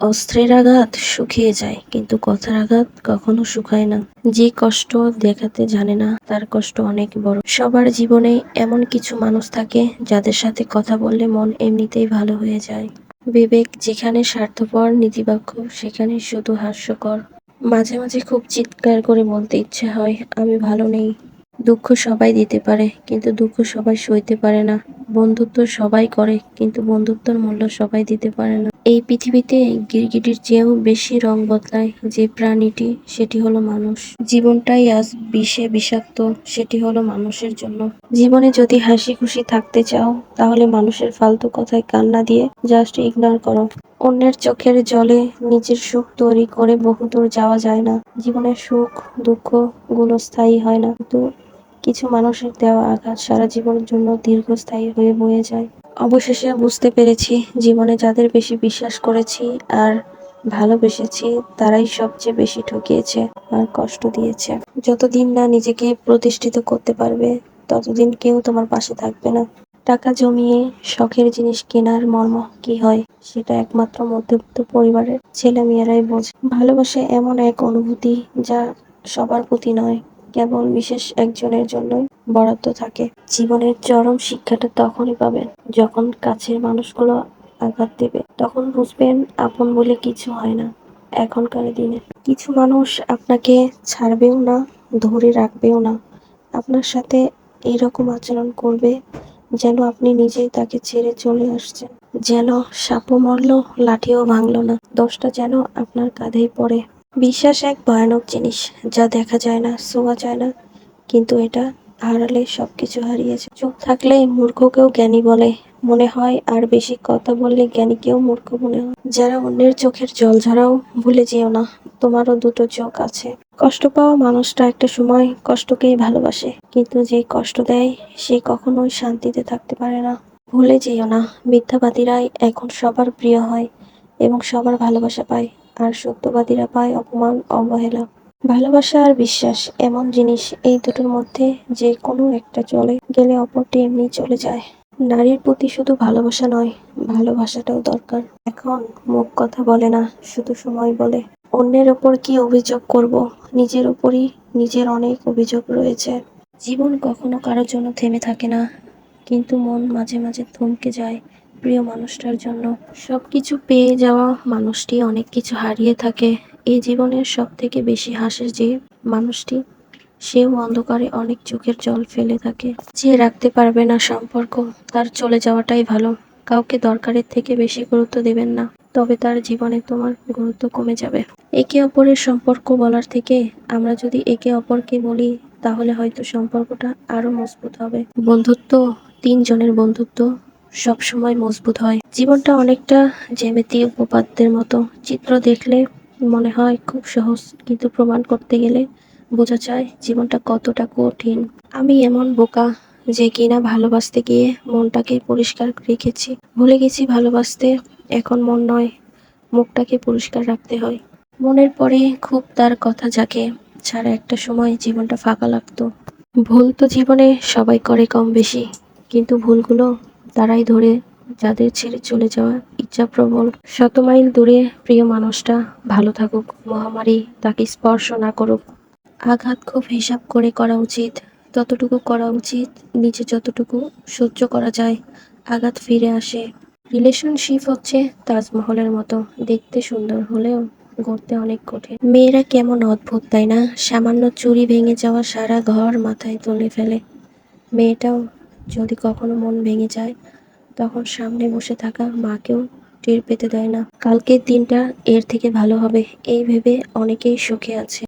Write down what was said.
অস্ত্রের আঘাত শুকিয়ে যায়, কিন্তু কথার আঘাত কখনো শুকায় না। যে কষ্ট দেখাতে জানে না, তার কষ্ট অনেক বড়। সবার জীবনে এমন কিছু মানুষ থাকে যাদের সাথে কথা বললে মন এমনিতেই ভালো হয়ে যায়। বিবেক যেখানে স্বার্থপর, নীতিবাক্য সেখানে শুধু হাস্যকর। মাঝে মাঝে খুব চিৎকার করে বলতে ইচ্ছে হয়, আমি ভালো নেই। দুঃখ সবাই দিতে পারে, কিন্তু দুঃখ সবাই সইতে পারে না। বন্ধুত্ব সবাই করে, কিন্তু বন্ধুত্বের মূল্য সবাই দিতে পারে না। এই পৃথিবীতে গিরগিটির চেয়েও বেশি রং বদলায় যে প্রাণীটি, সেটি হলো মানুষ। জীবনটাই আজ বিষে বিষাক্ত, সেটি হলো মানুষের জন্য। জীবনে যদি হাসি খুশি থাকতে চাও, তাহলে মানুষের ফালতু কথায় কান না দিয়ে জাস্ট ইগনোর করো। অন্যের চোখের জলে নিজের সুখ তৈরি করে বহুদূর যাওয়া যায় না। জীবনের সুখ দুঃখ গুলো স্থায়ী হয় না, কিন্তু কিছু মানুষের দেওয়া আঘাত সারা জীবনের জন্য দীর্ঘস্থায়ী হয়ে বয়ে যায়। অবশেষে বুঝতে পেরেছি, জীবনে যাদের বেশি বিশ্বাস করেছি আর ভালোবেসেছি, তারাই সবচেয়ে বেশি ঠকিয়েছে আর কষ্ট দিয়েছে। যতদিন না নিজেকে প্রতিষ্ঠিত করতে পারবে, ততদিন কেউ তোমার পাশে থাকবে না। টাকা জমিয়ে শখের জিনিস কেনার মর্ম কি হয়, সেটা একমাত্র মধ্যবিত্ত পরিবারের ছেলে মেয়েরাই বোঝে। ভালোবাসা এমন এক অনুভূতি যা সবার প্রতি নয়, কেবল বিশেষ একজনের জন্যই বরাদ্দ থাকে। জীবনের চরম শিক্ষাটা তখনই পাবেন, যখন কাছের মানুষগুলো আঘাত দেবে। তখন বুঝবেন আপন বলে কিছু হয় না। এখনকার দিনে কিছু মানুষ আপনাকে ছাড়বেও না, ধরে রাখবেও না। আপনার সাথে এরকম আচরণ করবে যেন আপনি নিজেই তাকে ছেড়ে চলে আসছেন। যেন সাপও মরলো, লাঠিও ভাঙলো না, দোষটা যেন আপনার কাঁধেই পড়ে। বিশ্বাস এক ভয়ানক জিনিস, যা দেখা যায় না, ছোঁয়া যায় না, কিন্তু এটা হারালে সবকিছু হারিয়েছে। চুপ থাকলে মূর্খকেও জ্ঞানী বলে মনে হয়, আর বেশি কথা বললে জ্ঞানীকেও মূর্খ মনে হয়। যারা অন্যের চোখের জল ঝরাও, ভুলে যেও না তোমারও দুটো চোখ আছে। কষ্ট পাওয়া মানুষটা একটা সময় কষ্টকেই ভালোবাসে, কিন্তু যে কষ্ট দেয় সে কখনোই শান্তিতে থাকতে পারে না। ভুলে যেও না, মিথ্যাবাদীরাই এখন সবার প্রিয় হয় এবং সবার ভালোবাসা পায়, আর সত্যবাদীরা পায় অপমান, অবহেলা। ভালোবাসা আর বিশ্বাস এমন জিনিস, এই দুটোর মধ্যে যে কোনো একটা চলে গেলে অপরটি এমনি চলে যায়। নারীর প্রতি শুধু ভালোবাসা নয়, ভালোবাসাটাও দরকার। এখন মুখ কথা বলে না, শুধু সময় বলে। অন্যের ওপর কি অভিযোগ করব, নিজের ওপরই নিজের অনেক অভিযোগ রয়েছে। জীবন কখনো কারোর জন্য থেমে থাকে না, কিন্তু মন মাঝে মাঝে থমকে যায় প্রিয় মানুষটার জন্য। সবকিছু পেয়ে যাওয়া মানুষটি অনেক কিছু হারিয়ে থাকে। এই জীবনের সব থেকে বেশি হাসে যে মানুষটি, সেও অন্ধকারে অনেক চোখের জল ফেলে থাকে। যে রাখতে পারবে না সম্পর্ক, তার চলে যাওয়াটাই ভালো। কাউকে দরকারের থেকে বেশি গুরুত্ব দেবেন না, তবে তার জীবনে তোমার গুরুত্ব কমে যাবে। একে অপরের সম্পর্ক বলার থেকে আমরা যদি একে অপরকে বলি, তাহলে হয়তো সম্পর্কটা আরো মজবুত হবে। বন্ধুত্ব, তিনজনের বন্ধুত্ব সবসময় মজবুত হয়। জীবনটা অনেকটা জ্যামিতি উপপাদ্যের মতো। চিত্র দেখলে মনে হয় খুব সহজ, কিন্তু প্রমাণ করতে গেলে বোঝা যায় জীবনটা কতটা কঠিন। আমি এমন বোকা যে কিনা ভালোবাসতে গিয়ে মনটাকে পরিষ্কার রেখেছি। ভুলে গেছি ভালোবাসতে এখন মন নয়, মুখটাকে পরিষ্কার রাখতে হয়। মনের পরে খুব তার কথা জাগে, ছাড়া একটা সময় জীবনটা ফাঁকা লাগতো। ভুল তো জীবনে সবাই করে কম বেশি, কিন্তু ভুলগুলো তারাই ধরে যাদের ছেড়ে চলে যাওয়া ইচ্ছা প্রবল। শত মাইল দূরে প্রিয় মানুষটা ভালো থাকুক, মহামারী তাকে স্পর্শ না করুক। আঘাত খুব হিসাব করে করা উচিত, ততটুকু করা উচিত নিচে যতটুকু সহ্য করা যায়। আঘাত ফিরে আসে। রিলেশনশিপ হচ্ছে তাজমহলের মতো, দেখতে সুন্দর হলেও গড়তে অনেক কঠিন। মেয়েরা কেমন অদ্ভুত তাই না, সামান্য চুরি ভেঙে যাওয়া সারা ঘর মাথায় তুলে ফেলে। মেয়েটাও যদি কখনো মন ভেঙে যায়, তখন সামনে বসে থাকা মাকেও টের পেতে দেয় না। কালকের দিনটা এর থেকে ভালো হবে, এই ভেবে অনেকেই সুখে আছে।